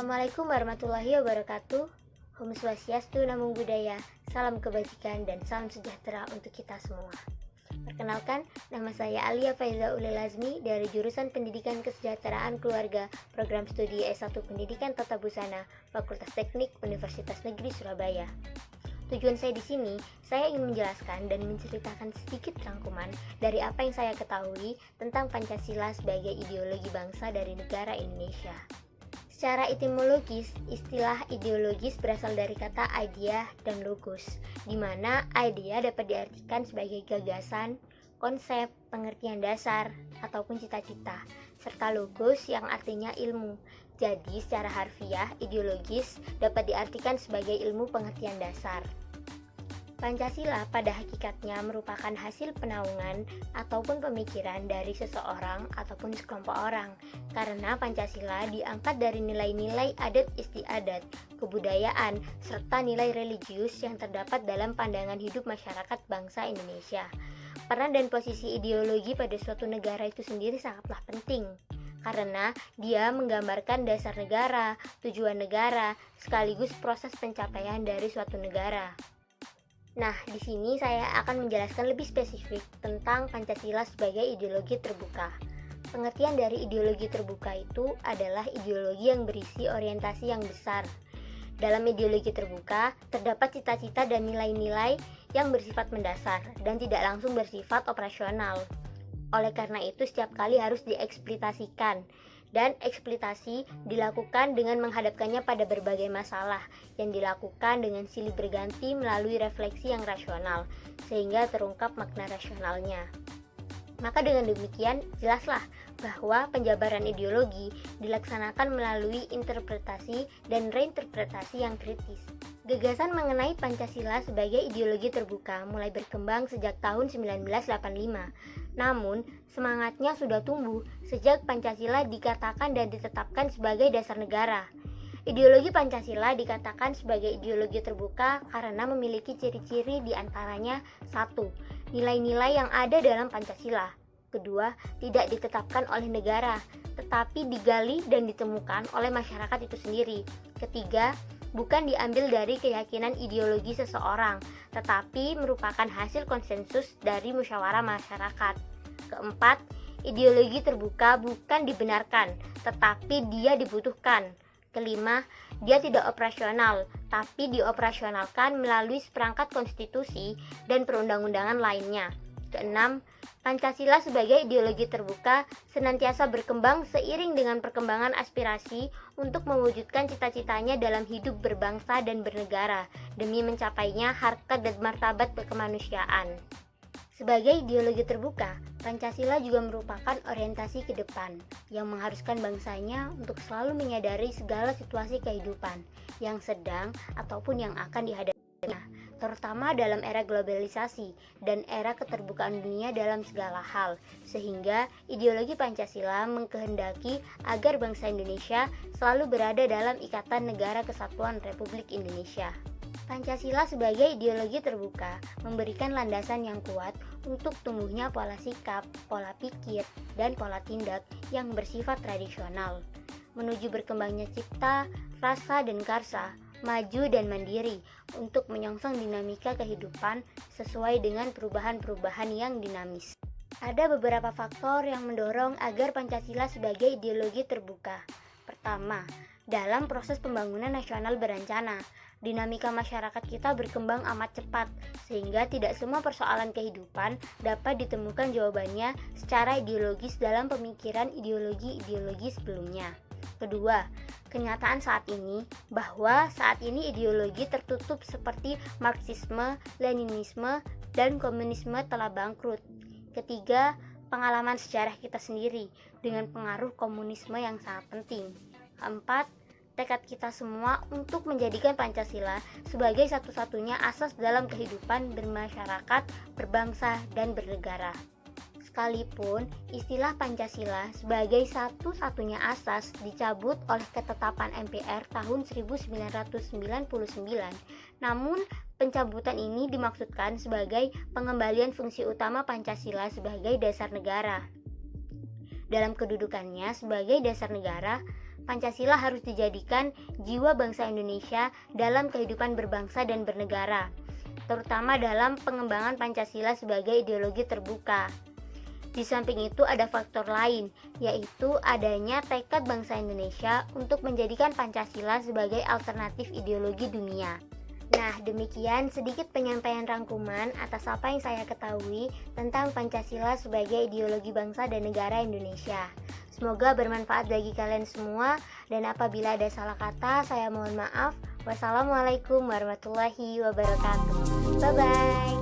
Assalamualaikum warahmatullahi wabarakatuh. Om Swastiastu, Namo Buddhaya. Salam kebajikan dan salam sejahtera untuk kita semua. Perkenalkan, nama saya Alia Faiza Ulil Azmi dari jurusan Pendidikan Kesejahteraan Keluarga, Program Studi S1 Pendidikan Tata Busana, Fakultas Teknik Universitas Negeri Surabaya. Tujuan saya di sini, saya ingin menjelaskan dan menceritakan sedikit rangkuman dari apa yang saya ketahui tentang Pancasila sebagai ideologi bangsa dari negara Indonesia. Secara etimologis, istilah ideologis berasal dari kata idea dan logos, di mana idea dapat diartikan sebagai gagasan, konsep, pengertian dasar, ataupun cita-cita, serta logos yang artinya ilmu. Jadi, secara harfiah, ideologis dapat diartikan sebagai ilmu pengertian dasar. Pancasila pada hakikatnya merupakan hasil penaungan ataupun pemikiran dari seseorang ataupun sekelompok orang, karena Pancasila diangkat dari nilai-nilai adat istiadat, kebudayaan, serta nilai religius yang terdapat dalam pandangan hidup masyarakat bangsa Indonesia. Peran dan posisi ideologi pada suatu negara itu sendiri sangatlah penting, karena dia menggambarkan dasar negara, tujuan negara, sekaligus proses pencapaian dari suatu negara. Nah, di sini saya akan menjelaskan lebih spesifik tentang Pancasila sebagai ideologi terbuka. Pengertian dari ideologi terbuka itu adalah ideologi yang berisi orientasi yang besar. Dalam ideologi terbuka, terdapat cita-cita dan nilai-nilai yang bersifat mendasar dan tidak langsung bersifat operasional. Oleh karena itu, setiap kali harus dieksplisitasikan, dan eksplisitasi dilakukan dengan menghadapkannya pada berbagai masalah yang dilakukan dengan silih berganti melalui refleksi yang rasional, sehingga terungkap makna rasionalnya. Maka dengan demikian, jelaslah bahwa penjabaran ideologi dilaksanakan melalui interpretasi dan reinterpretasi yang kritis. Gagasan mengenai Pancasila sebagai ideologi terbuka mulai berkembang sejak tahun 1985. Namun, semangatnya sudah tumbuh sejak Pancasila dikatakan dan ditetapkan sebagai dasar negara. Ideologi Pancasila dikatakan sebagai ideologi terbuka karena memiliki ciri-ciri di antaranya: 1. Nilai-nilai yang ada dalam Pancasila. Kedua, tidak ditetapkan oleh negara, tetapi digali dan ditemukan oleh masyarakat itu sendiri. Ketiga, bukan diambil dari keyakinan ideologi seseorang, tetapi merupakan hasil konsensus dari musyawarah masyarakat. Keempat, ideologi terbuka bukan dibenarkan, tetapi dia dibutuhkan. Kelima, dia tidak operasional, tapi dioperasionalkan melalui seperangkat konstitusi dan perundang-undangan lainnya. Keenam, Pancasila sebagai ideologi terbuka senantiasa berkembang seiring dengan perkembangan aspirasi untuk mewujudkan cita-citanya dalam hidup berbangsa dan bernegara demi mencapainya harkat dan martabat kemanusiaan. Sebagai ideologi terbuka, Pancasila juga merupakan orientasi ke depan yang mengharuskan bangsanya untuk selalu menyadari segala situasi kehidupan yang sedang ataupun yang akan dihadapinya, terutama dalam era globalisasi dan era keterbukaan dunia dalam segala hal, sehingga ideologi Pancasila mengkehendaki agar bangsa Indonesia selalu berada dalam ikatan Negara Kesatuan Republik Indonesia. Pancasila sebagai ideologi terbuka memberikan landasan yang kuat untuk tumbuhnya pola sikap, pola pikir, dan pola tindak yang bersifat tradisional, menuju berkembangnya cipta, rasa, dan karsa, maju dan mandiri untuk menyongsong dinamika kehidupan sesuai dengan perubahan-perubahan yang dinamis. Ada beberapa faktor yang mendorong agar Pancasila sebagai ideologi terbuka. Pertama, dalam proses pembangunan nasional berencana, dinamika masyarakat kita berkembang amat cepat, sehingga tidak semua persoalan kehidupan dapat ditemukan jawabannya secara ideologis dalam pemikiran ideologi-ideologi sebelumnya. Kedua, kenyataan saat ini bahwa saat ini ideologi tertutup seperti Marxisme, Leninisme, dan komunisme telah bangkrut. Ketiga, pengalaman sejarah kita sendiri dengan pengaruh komunisme yang sangat penting. Keempat, tekad kita semua untuk menjadikan Pancasila sebagai satu-satunya asas dalam kehidupan bermasyarakat, berbangsa, dan bernegara. Sekalipun istilah Pancasila sebagai satu-satunya asas dicabut oleh ketetapan MPR tahun 1999, namun pencabutan ini dimaksudkan sebagai pengembalian fungsi utama Pancasila sebagai dasar negara. Dalam kedudukannya sebagai dasar negara, Pancasila harus dijadikan jiwa bangsa Indonesia dalam kehidupan berbangsa dan bernegara, terutama dalam pengembangan Pancasila sebagai ideologi terbuka. Di samping itu ada faktor lain, yaitu adanya tekad bangsa Indonesia untuk menjadikan Pancasila sebagai alternatif ideologi dunia. Nah, demikian sedikit penyampaian rangkuman atas apa yang saya ketahui tentang Pancasila sebagai ideologi bangsa dan negara Indonesia. Semoga bermanfaat bagi kalian semua, dan apabila ada salah kata, saya mohon maaf. Wassalamualaikum warahmatullahi wabarakatuh. Bye-bye.